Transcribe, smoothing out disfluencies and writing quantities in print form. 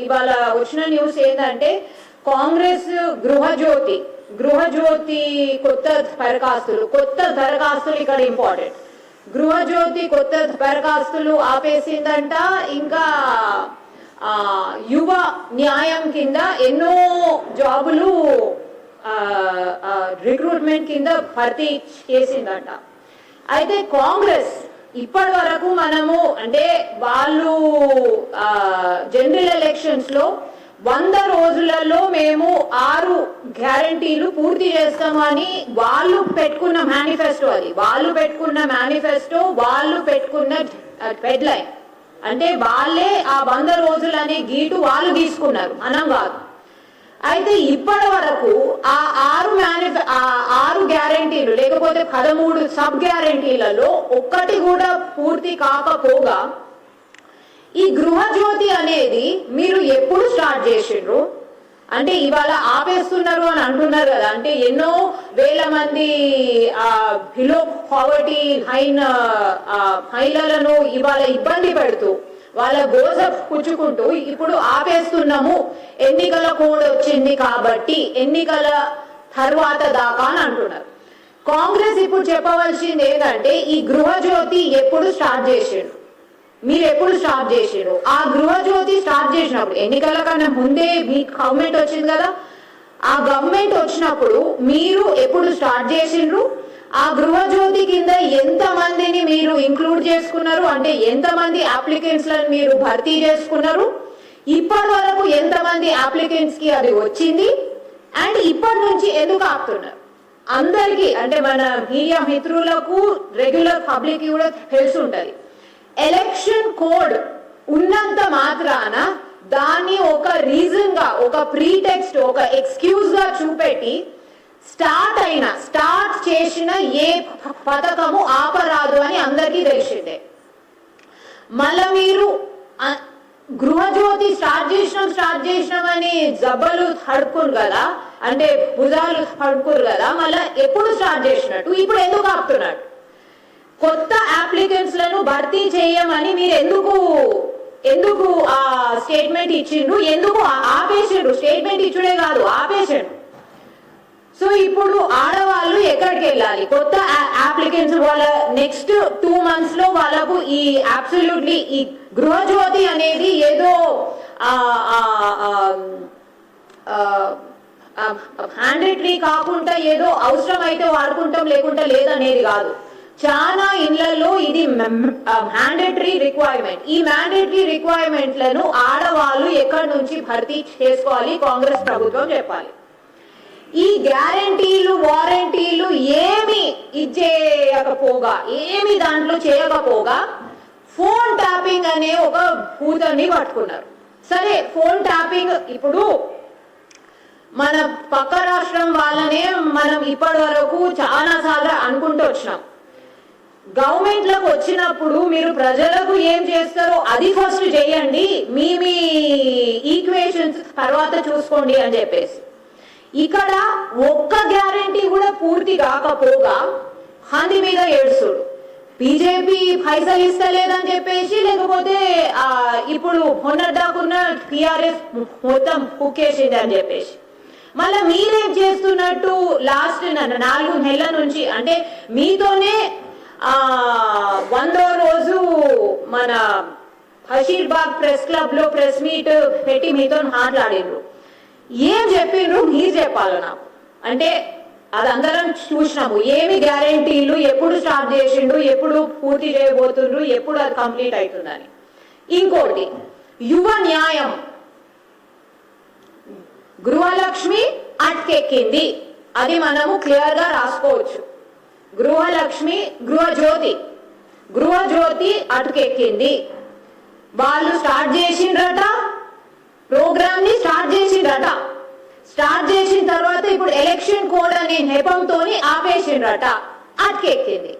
ఇవాళ వచ్చిన న్యూస్ ఏంటంటే కాంగ్రెస్ గృహజ్యోతి కొత్త దరఖాస్తులు ఇక్కడ ఇంపార్టెంట్. గృహజ్యోతి కొత్త దరఖాస్తులు ఆపేసిందంట. ఇంకా యువ న్యాయం కింద ఎన్నో జాబులు రిక్రూట్మెంట్ కింద భర్తీ చేసిందంట. అయితే కాంగ్రెస్ ఇప్పటి వరకు మనము అంటే వాళ్ళు జనరల్ ఎలక్షన్స్ లో 100 రోజులలో మేము 6 గ్యారంటీలు పూర్తి చేస్తామని వాళ్ళు పెట్టుకున్న మేనిఫెస్టో, వాళ్ళు పెట్టుకున్న డెడ్ లైన్. అంటే వాళ్ళే ఆ 100 రోజులనే గీటు వాళ్ళు తీసుకున్నారు, మనం కాదు. అయితే ఇప్పటి వరకు ఆ 6 గ్యారంటీలు లేకపోతే 13 సబ్ గ్యారంటీలలో ఒక్కటి కూడా పూర్తి కాకపోగా ఈ గృహజ్యోతి అనేది మీరు ఎప్పుడు స్టార్ట్ చేసిండ్రు? అంటే ఇవాళ ఆపేస్తున్నారు అని అంటున్నారు కదా. అంటే ఎన్నో వేల మంది బిలో పావర్టీ లైన్ మహిళలను ఇవాళ ఇబ్బంది పెడుతూ వాళ్ళ గోజ పుచ్చుకుంటూ ఇప్పుడు ఆపేస్తున్నాము, ఎన్నికల కోడ్ వచ్చింది కాబట్టి ఎన్నికల తర్వాత దాకా అని అంటున్నారు. కాంగ్రెస్ ఇప్పుడు చెప్పవలసింది ఏంటంటే ఈ గృహజ్యోతి ఎప్పుడు స్టార్ట్ చేసిండ్రు, మీరు ఎప్పుడు స్టార్ట్ చేసిండ్రు? ఆ గృహజ్యోతి స్టార్ట్ చేసినప్పుడు ఎన్నికల కన్నా ముందే మీ గవర్నమెంట్ వచ్చింది కదా, ఆ గవర్నమెంట్ వచ్చినప్పుడు మీరు ఎప్పుడు స్టార్ట్ చేసిండ్రు? ఆ గృహజ్యోతి కింద ఎంత మందిని మీరు ఇంక్లూడ్ చేసుకున్నారు? అంటే ఎంతమంది అప్లికెంట్స్ లను మీరు భర్తీ చేసుకున్నారు? ఇప్పటి వరకు ఎంతమంది అప్లికెంట్స్ కి అది వచ్చింది? అండ్ ఇప్పటి నుంచి ఎందుకు ఆపుతున్నారు? అందరికీ అంటే మన మీడియా మిత్రులకు రెగ్యులర్ పబ్లిక్ కూడా తెలిసి ఉంటది. ఎలక్షన్ కోడ్ ఉన్నంత మాత్రాన దాన్ని ఒక రీజన్ గా, ఒక ప్రీటెక్స్ట్, ఒక ఎక్స్క్యూజ్ గా చూపెట్టి స్టార్ట్ చేసిన ఏ పథకము ఆపరాదు అని అందరికీ తెలిసిందే. మళ్ళా మీరు గృహజ్యోతి స్టార్ట్ చేసినామని జబ్బలు తడుకురు కదా, అంటే భుజాలు తడుకురు కదా, మళ్ళా ఎప్పుడు స్టార్ట్ చేసినట్టు ఇప్పుడు ఎందుకు ఆపుతున్నాడు? కొత్త అప్లికెంట్స్ లను భర్తీ చేయమని మీరు ఎందుకు ఆ స్టేట్మెంట్ ఇచ్చిండ్రు? ఎందుకు ఆపేసిండ్రు? స్టేట్మెంట్ ఇచ్చుడే కాదు, ఆపేసిండ్రు. సో ఇప్పుడు ఆడవాళ్ళు ఎక్కడికి వెళ్ళాలి? కొత్త అప్లికెంట్స్ వాళ్ళ నెక్స్ట్ 2 months లో వాళ్ళకు ఈ అబ్సల్యూట్లీ ఈ గృహజ్యోతి అనేది ఏదో మ్యాండేటరీ కాకుండా ఏదో అవసరం అయితే వాడుకుంటాం లేకుంటే లేదనేది కాదు. చాలా ఇళ్లలో ఇది మ్యాండేటరీ రిక్వైర్మెంట్. ఈ మ్యాండేటరీ రిక్వైర్మెంట్లను ఆడవాళ్ళు ఎక్కడి నుంచి భర్తీ చేసుకోవాలి? కాంగ్రెస్ ప్రభుత్వం చెప్పాలి. ఈ గ్యారంటీలు వారంటీలు ఏమి ఇచ్చేయకపోగా, ఏమి దాంట్లో చేయకపోగా ఫోన్ ట్యాపింగ్ అనే ఒక భూతాన్ని పట్టుకున్నారు. సరే, ఫోన్ ట్యాపింగ్ ఇప్పుడు మన పక్క రాష్ట్రం వాళ్ళనే మనం ఇప్పటి వరకు చాలా సార్లు అనుకుంటూ వచ్చినాం. గవర్నమెంట్ లకు వచ్చినప్పుడు మీరు ప్రజలకు ఏం చేస్తారో అది ఫస్ట్ చేయండి, మీ ఈక్వేషన్స్ తర్వాత చూసుకోండి అని చెప్పేసి. ఇక్కడ ఒక్క గ్యారంటీ కూడా పూర్తి కాకపోగా హంది మీద ఏడుస్తుడు. బీజేపీ పైసలు ఇస్తలేదని చెప్పేసి, లేకపోతే ఇప్పుడు మొన్నటిదాకున్న టిఆర్ఎస్ మొత్తం కుక్కేసింది అని చెప్పేసి. మళ్ళా మీరేం చేస్తున్నట్టు లాస్ట్ 4 నెలల నుంచి అంటే మీతోనే 100వ రోజు మన బషీర్బాగ్ ప్రెస్ క్లబ్ లో ప్రెస్ మీట్ పెట్టి మీతో మాట్లాడిండ్రు. ఏం చెప్పిండ్రు మీరు చెప్పాలి నాకు. అంటే అది అందరం చూసినాము. ఏమి గ్యారంటీలు, ఎప్పుడు స్టార్ట్ చేసిండు, ఎప్పుడు పూర్తి చేయబోతుండ్రు, ఎప్పుడు అది కంప్లీట్ అవుతుందని. ఇంకోటి యువ న్యాయం, గృహలక్ష్మి అటకెక్కింది, అది మనము క్లియర్ గా రాసుకోవచ్చు. గృహలక్ష్మి గృహజ్యోతి అటకెక్కింది. వాళ్ళు స్టార్ట్ చేసిండ్రట, ప్రోగ్రామ్ ని స్టార్ట్ చేసిన తర్వాత ఇప్పుడు ఎలక్షన్ కోడ్ అనే నెపంతో ఆపేసిండ్రట, అటకెక్కింది.